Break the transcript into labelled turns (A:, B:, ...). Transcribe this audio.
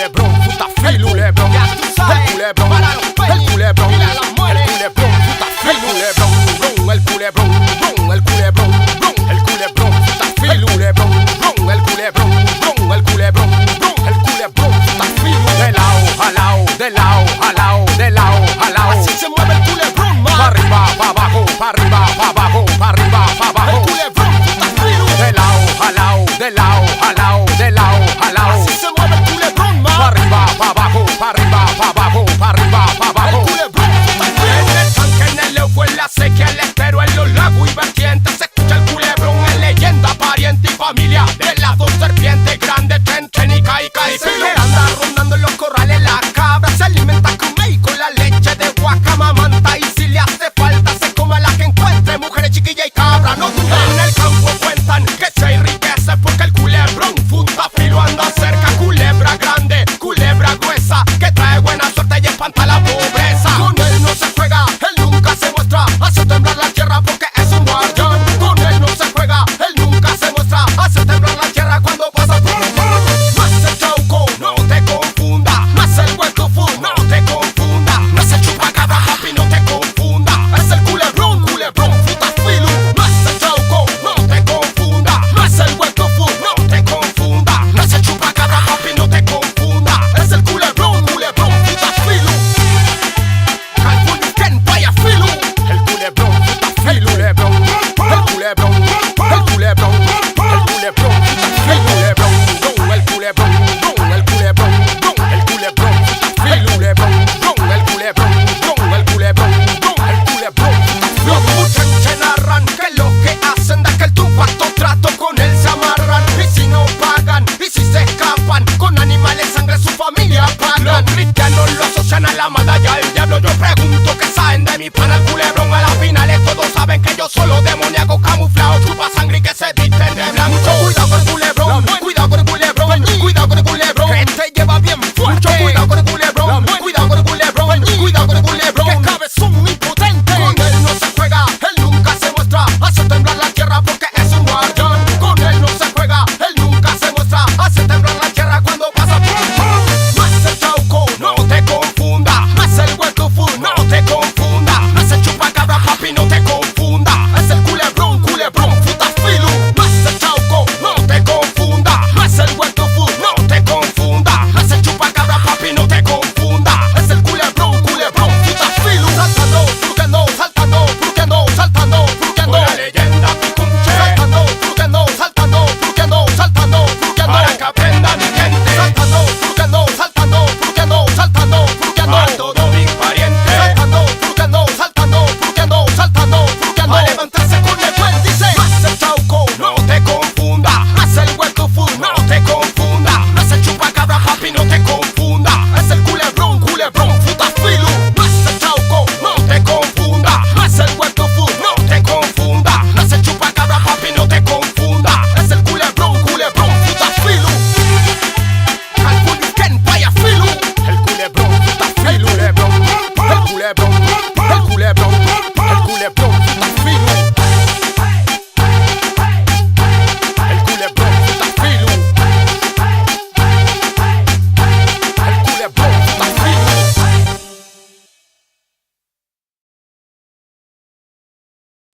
A: culebrón, puta filu, culebrón,
B: Ya tú sabes,
A: el culebrón,
B: para los peñis,
A: el culebrón,
B: dile a las mujeres.
A: el culebrón, puta filu, culebrón, el culebrón, el culebrón, el culebrón, puta filu, culebrón, el culebrón, el culebrón, el culebrón, puta filu. De lao, jalao, de lao, jalao, de lao, jalao.
B: Así se mueve el culebrón, man.
A: Pa' arriba, pa' abajo, pa' arriba, pa' abajo, pa' arriba, pa' abajo.
B: El culebrón, puta filu.
A: De lao, jalao, de lao, jalao, de lao, jalao.
B: Así se mueve el culebrón, man.
A: Pa' arriba, pa' abajo, pa' arriba, pa' abajo, pa' arriba, pa'
B: El
A: abajo.
B: culebrón, puta filu.
A: En el tanque, en el leo, en la sequía, el estero, en los lagos y vertientes se escucha el culebrón en leyenda, pariente y familia. De las dos serpientes grandes, ten y caí.
B: Se le anda rondando en los corrales la cabra. Se alimenta con maíz, con la leche de guacamamanta. Y si le hace falta, se come a la que encuentre. Mujeres chiquillas y cabra, no dudes.
A: En el campo cuentan que se hay riqueza porque el culebrón punta filo anda cerca. Culebra grande, culebra gruesa, que trae buena suerte y espanta la pobreza.
B: Con él no se juega, él nunca se muestra. Hace temblar la tierra porque es un guardián.
A: Con él no se juega, él nunca se muestra. Hace temblar la tierra cuando pasa.
B: Más el chauco,
A: No te confunda,
B: más el hueco
A: no te confunda.
B: más el chupacabra,
A: Papi, no te confunda.
B: es el culebrón, puta filu. Más el chauco,
A: No te confunda,
B: más el hueco
A: no te confunda.
B: más el chupacabra,
A: Papi, no te confunda.
B: es el culebrón, puta filu. Calfuñuquen, vaya filu.
A: El culebrón, puta filu, culebrón. El culebrón, el culebrón, el culebrón, el culebrón, el culebrón, el culebrón, el culebrón, puta filu, culebrón, el culebrón, el culebrón, el culebrón.
B: Los muchachos narran que lo que hacen da que el tumpato trato con él se amarran. Y si no pagan, y si se escapan, con animales sangre su familia
A: Los
B: pagan.
A: cristianos lo asocian a la medalla del diablo. Yo pregunto qué saben de mi pana el culebrón. A las finales todos saben que yo solo de